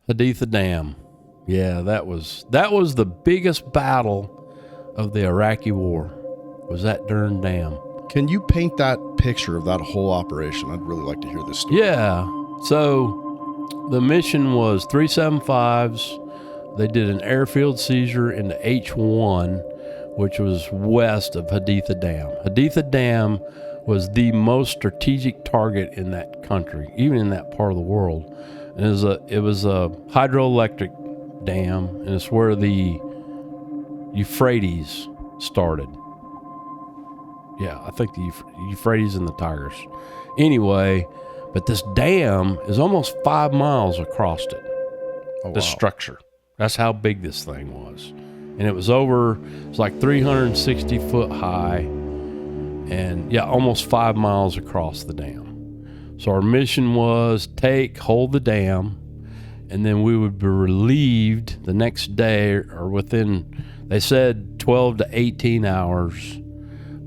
Haditha Dam. Yeah, that was the biggest battle of the Iraqi war. Was that darn dam. Can you paint that picture of that whole operation? I'd really like to hear this story. Yeah. So the mission was 375s. They did an airfield seizure into H1, which was west of Haditha Dam. Haditha Dam was the most strategic target in that country, even in that part of the world. And it was a hydroelectric dam, and it's where the Euphrates started. Yeah, I think the Euphrates and the Tigris. Anyway, but this dam is almost 5 miles across it. Oh, the wow. structure. That's how big this thing was. And it was like 360 foot high, and yeah, almost 5 miles across the dam. So our mission was hold the dam, and then we would be relieved the next day, or within, they said 12 to 18 hours,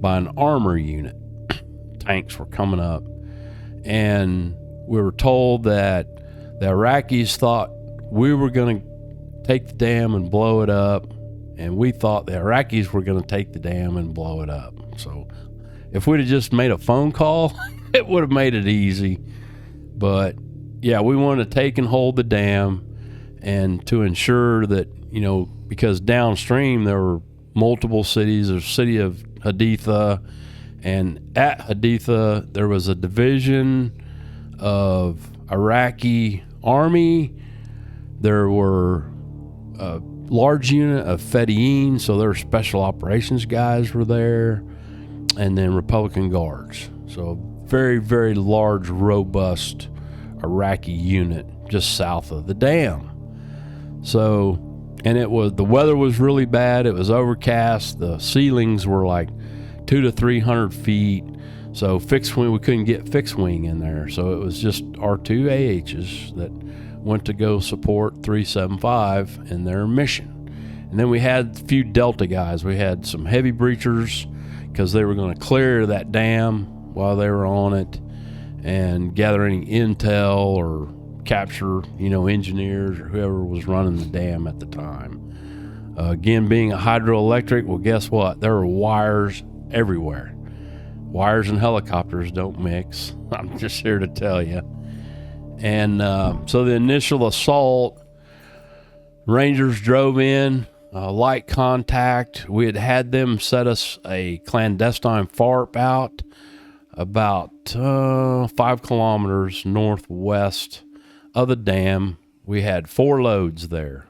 by an armor unit. Tanks were coming up, and we were told that the Iraqis thought we were going to take the dam and blow it up, and we thought the Iraqis were going to take the dam and blow it up. So if we'd have just made a phone call, it would have made it easy. But yeah, we wanted to take and hold the dam, and to ensure that, because downstream there were multiple cities. There's the city of Haditha, and at Haditha there was a division of Iraqi army. There were a large unit of Fedayeen, so their special operations guys were there, and then Republican guards. So very, very large, robust Iraqi unit just south of the dam. So, and the weather was really bad. It was overcast. The ceilings were like 200 to 300 feet. So fixed wing, we couldn't get fixed wing in there. So it was just our two AHs that went to go support 375 in their mission. And then we had a few Delta guys. We had some heavy breachers because they were going to clear that dam while they were on it and gather any intel or capture, engineers or whoever was running the dam at the time. Again, being a hydroelectric, well, guess what? There were wires everywhere. Wires and helicopters don't mix. I'm just here to tell you. And so the initial assault, Rangers drove in, light contact. We had them set us a clandestine FARP out about 5 kilometers northwest of the dam. We had 4 loads there.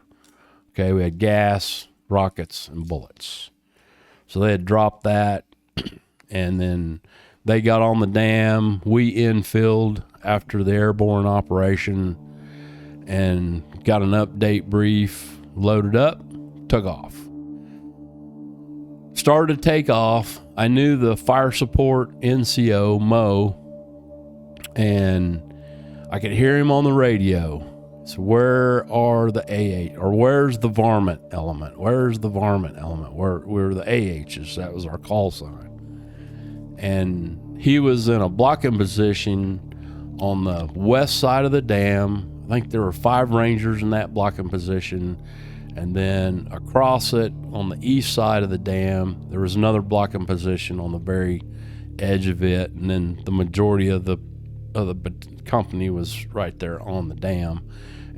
Okay, we had gas, rockets, and bullets. So they had dropped that, and then they got on the dam. We infilled after the airborne operation and got an update brief, loaded up, took off. Started to take off. I knew the fire support NCO, Mo, and I could hear him on the radio. So where are the AH, or where's the varmint element? Where's the varmint element? We're the AHs. That was our call sign. And he was in a blocking position on the west side of the dam. I think there were 5 Rangers in that blocking position. And then across it on the east side of the dam, there was another blocking position on the very edge of it. And then the majority of the company was right there on the dam.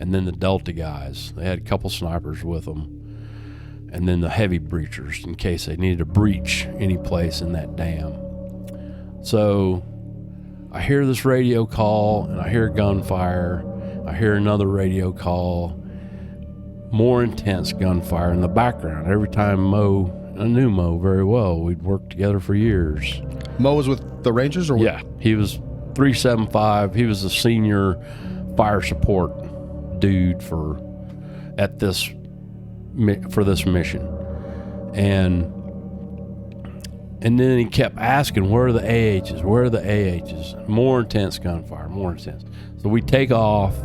And then the Delta guys, they had a couple snipers with them. And then the heavy breachers in case they needed to breach any place in that dam. So I hear this radio call, and I hear gunfire. I hear another radio call, more intense gunfire in the background. Every time I knew Mo very well. We'd worked together for years. Mo was with the Rangers, or yeah, he was 375. He was a senior fire support dude for this mission, and then he kept asking, where are the AHs? Where are the AHs? More intense gunfire, more intense. So we take off,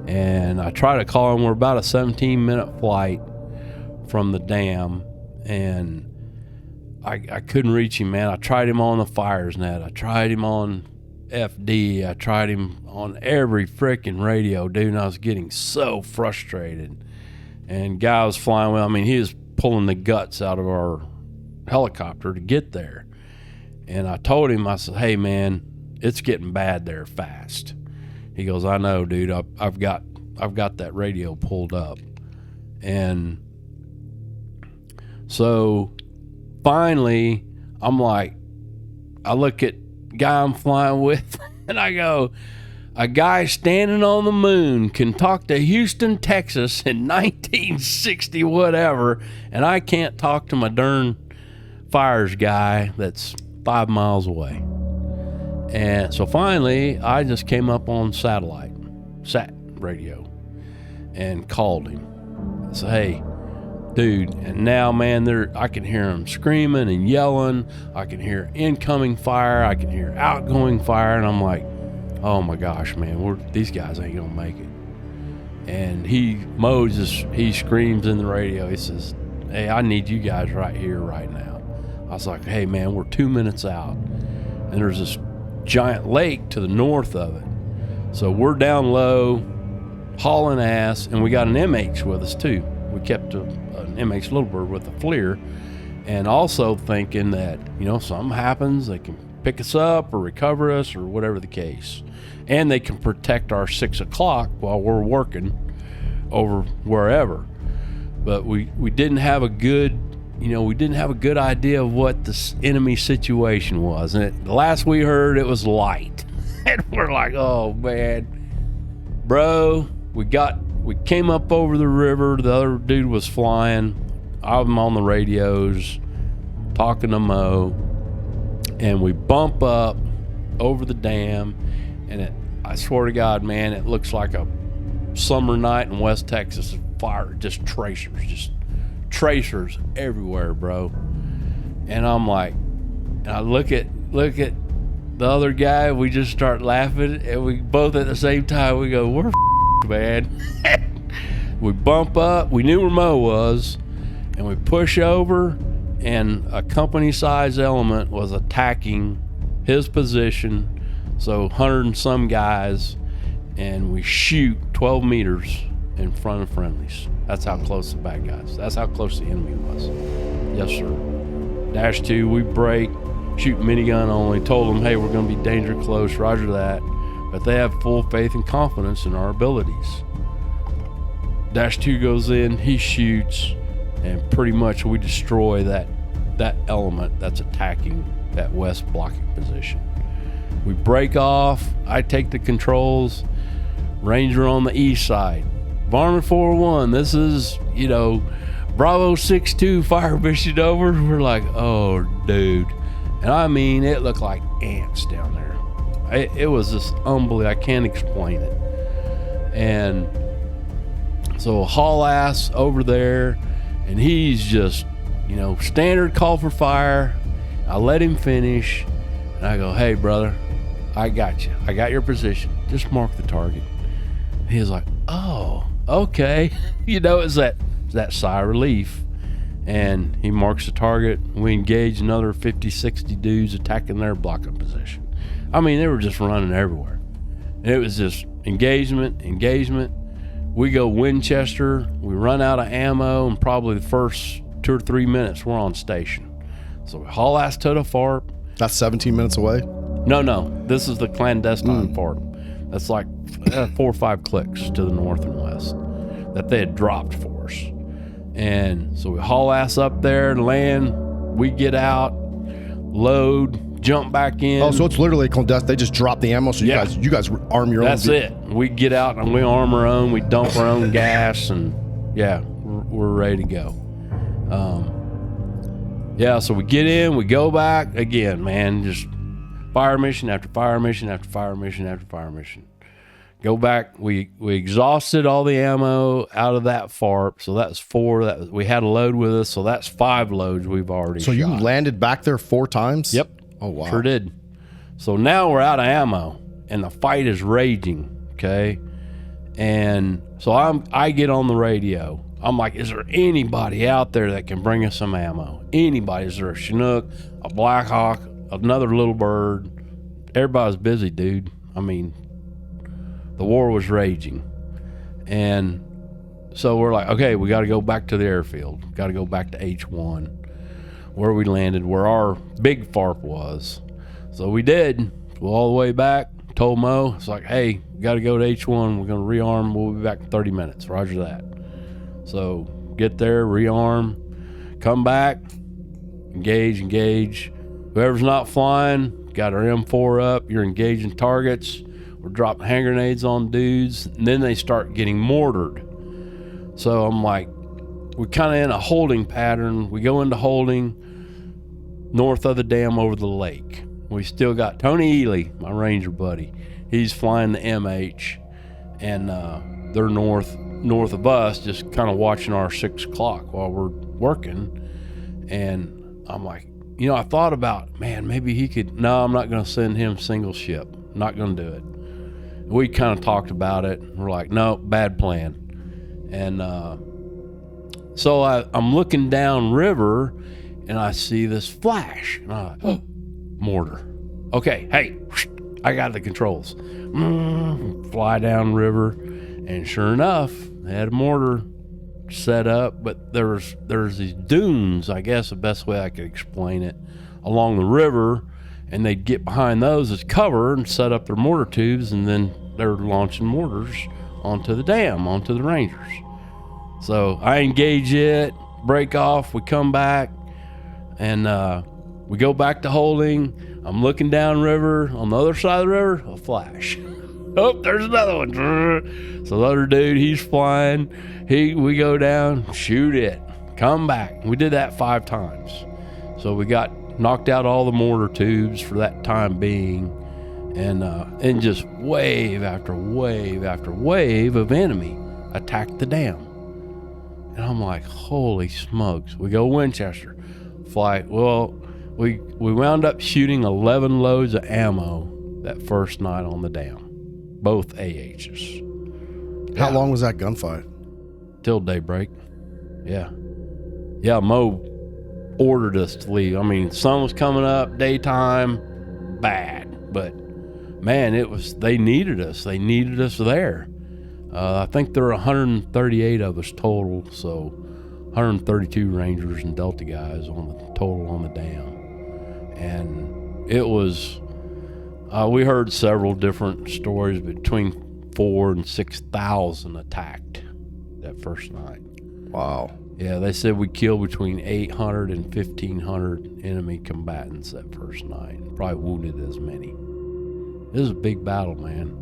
and I try to call him. We're about a 17-minute flight from the dam, and I couldn't reach him, man. I tried him on the fires net. I tried him on FD. I tried him on every freaking radio, dude, and I was getting so frustrated. And guy was flying with, I mean, he was pulling the guts out of our helicopter to get there. And I told him, I said, hey, man, it's getting bad there fast. He goes, I know, dude. I've got that radio pulled up. And so finally, I'm like, I look at the guy I'm flying with, and I go, a guy standing on the moon can talk to Houston, Texas in 1960 whatever, and I can't talk to my darn fires guy that's 5 miles away. And so finally, I just came up on sat radio, and called him. I said, hey, dude, and now, man, I can hear him screaming and yelling. I can hear incoming fire. I can hear outgoing fire. And I'm like, oh my gosh, man, these guys ain't gonna make it. And he screams in the radio. He says, hey, I need you guys right here, right now. I was like, hey, man, we're 2 minutes out. And there's this giant lake to the north of it. So we're down low, hauling ass, and we got an MH with us too. We kept an MH Little Bird with a FLIR, and also thinking that, something happens, they can pick us up or recover us or whatever the case. And they can protect our 6 o'clock while we're working over wherever. But we didn't have a good, idea of what the enemy situation was. And the last we heard, it was light. And we're like, oh man, bro, we came up over the river. The other dude was flying. I'm on the radios talking to Mo, and we bump up over the dam, and I swear to God, man, it looks like a summer night in West Texas. Fire, just tracers everywhere, bro. And I'm like, and I look at the other guy. We just start laughing, and we both at the same time we go, we're man. We bump up. We knew where Mo was, and we push over, and a company-sized element was attacking his position. So 100 and some guys, and we shoot 12 meters in front of Friendlies. That's how close the bad guys. That's how close the enemy was. Yes, sir. -2, we break, shoot minigun only. Told them, hey, we're going to be danger close. Roger that. But they have full faith and confidence in our abilities. -2 goes in, he shoots, and pretty much we destroy that element that's attacking that west blocking position. We break off. I take the controls. Ranger on the east side. Varmint 401, this is, Bravo 6-2 fire mission over. We're like, oh, dude. And I mean, it looked like ants down there. It was just unbelievable. I can't explain it. And so haul ass over there, and he's just, standard call for fire. I let him finish, and I go, hey, brother, I got you. I got your position. Just mark the target. He was like, oh, okay. It's that sigh of relief. And he marks the target. We engage another 50, 60 dudes attacking their blocking position. I mean, they were just running everywhere. And it was just engagement. We go Winchester. We run out of ammo, and probably the first 2 or 3 minutes, we're on station. So we haul ass to the FARP. That's 17 minutes away? No. This is the Clandestine FARP. That's like 4 or 5 clicks to the north and west that they had dropped for us. And so we haul ass up there, land, we get out, load, jump back in. Oh, so it's literally clandestine. They just drop the ammo, so you guys arm your own. That's it. We get out and we arm our own, we dump our own gas, and we're ready to go. So we get in, we go back again, man, just fire mission after fire mission after fire mission after fire mission. Go back. We exhausted all the ammo out of that FARP, so that's 4. We had a load with us, so that's 5 loads we've already shot. You landed back there 4 times? Yep. Oh wow. Sure did. So now we're out of ammo, and the fight is raging. Okay, and so I get on the radio. I'm like, is there anybody out there that can bring us some ammo? Anybody? Is there a Chinook, a Black Hawk, another Little Bird? everybody was busy, dude. I mean, the war was raging. And so we're like, okay, we got to go back to the airfield. Got to go back to H1, where we landed, where our big FARP was. So we did. Flew all the way back. Told Mo, it's like, hey, we got to go to H1. We're going to rearm. We'll be back in 30 minutes. Roger that. So get there, rearm, come back, engage. Whoever's not flying, got our M4 up. You're engaging targets. We're dropping hand grenades on dudes. And then they start getting mortared. So I'm like, we're kind of in a holding pattern. We go into holding north of the dam over the lake. We still got Tony Ely, my ranger buddy. He's flying the MH, and they're north of us, just kind of watching our 6 o'clock while we're working. And I'm like, I thought about, man, maybe he could. No, I'm not going to send him single ship. Not going to do it. We kind of talked about it. We're like, no, bad plan. And so I'm looking down river, and I see this flash. And I'm like, oh, mortar. Okay, hey, I got the controls. Fly down river, and sure enough, they had a mortar set up, but there's these dunes, I guess the best way I could explain it, along the river, and they'd get behind those as cover and set up their mortar tubes, and then they're launching mortars onto the dam, onto the Rangers. So I engage it, break off, we come back, and we go back to holding. I'm looking down river. On the other side of the river, a flash. Oh, there's another one. So the other dude, he's flying. We go down, shoot it, come back. We did that 5 times. So we got knocked out all the mortar tubes for that time being, and just wave after wave after wave of enemy attacked the dam. And I'm like, holy smokes. We go Winchester, fly. Well, we wound up shooting 11 loads of ammo that first night on the dam, both AHs. How long was that gunfight? Till daybreak. Yeah, Mo ordered us to leave. I mean, sun was coming up, daytime, bad, but man, they needed us. They needed us there. I think there were 138 of us total, so 132 Rangers and Delta guys total on the dam. And it was, we heard several different stories, between 4,000 and 6,000 attacked that first night. Wow. Yeah, they said we killed between 800 and 1,500 enemy combatants that first night. Probably wounded as many. It was a big battle, man.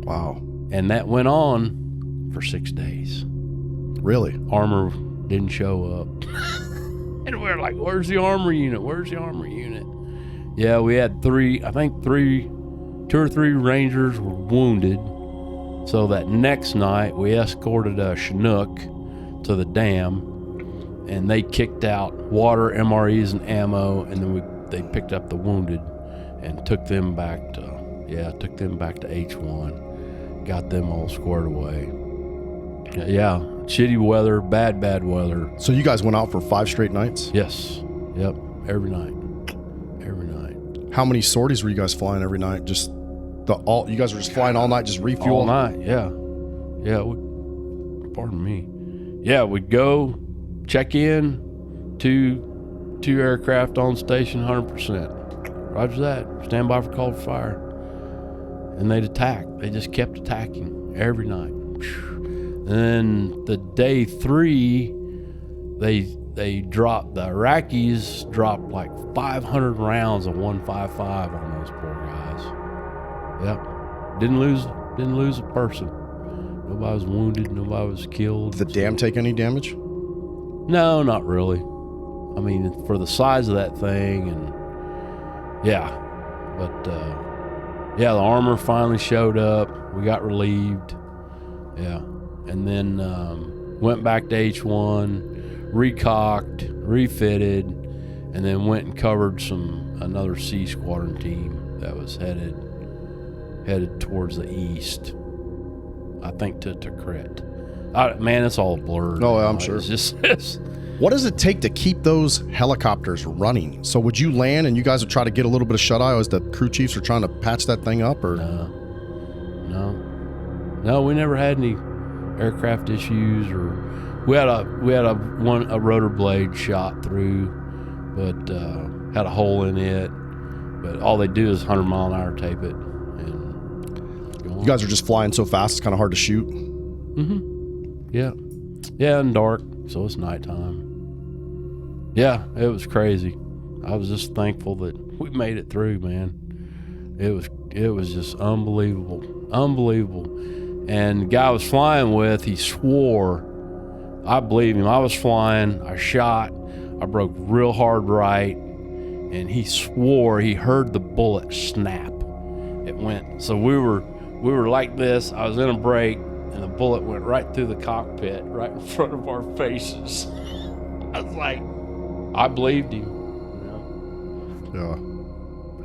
Wow. And that went on for 6 days. Really? Armor didn't show up. And we're like, where's the armor unit? Where's the armor unit? Yeah, we had 2 or 3 Rangers were wounded. So that next night, we escorted a Chinook to the dam, and they kicked out water, MREs, and ammo, and then they picked up the wounded and took them back to H1, got them all squared away. Yeah, shitty weather, bad weather. So you guys went out for 5 straight nights? Yes, yep, every night. How many sorties were you guys flying every night? You guys were just flying all night, just refuel? All night, yeah. Pardon me. Yeah, we'd go, check in, two aircraft on station, 100%. Roger that. Stand by for call for fire. And they'd attack. They just kept attacking every night. And then the day 3, they dropped, the Iraqis dropped like 500 rounds of 155 on those poor guys. Yep. Didn't lose a person. Nobody was wounded. Nobody was killed. Did the dam take any damage? No, not really. I mean, for the size of that thing, and yeah. But the armor finally showed up. We got relieved. Yeah. And then went back to H1, recocked, refitted, and then went and covered another C squadron team that was headed towards the east. I think to Crit. Man, it's all blurred. Oh, I'm sure. It's just What does it take to keep those helicopters running? So would you land and you guys would try to get a little bit of shut-eye as the crew chiefs are trying to patch that thing up, or? No, we never had any aircraft issues, or we had a rotor blade shot through, but had a hole in it. But all they do is 100-mile-an-hour tape it, and go on. You guys are just flying so fast it's kind of hard to shoot. Yeah, and dark, so it's nighttime. Yeah, it was crazy. I was just thankful that we made it through, man. It was just unbelievable. And the guy I was flying with, he swore. I believe him. I was flying, I shot, I broke real hard right, and he swore he heard the bullet snap. It went, so we were like this. I was in a break, and the bullet went right through the cockpit, right in front of our faces. I was like, I believed him. Yeah.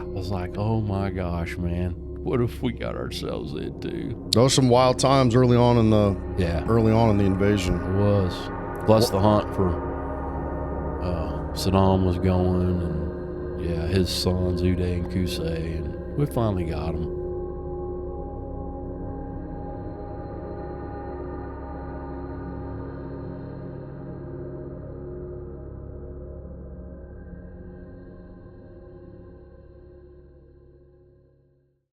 I was like, oh my gosh, man, what have we got ourselves into? Those were some wild times early on in the invasion. It was. Plus the hunt for Saddam was going, and his sons Uday and Qusay, and we finally got them.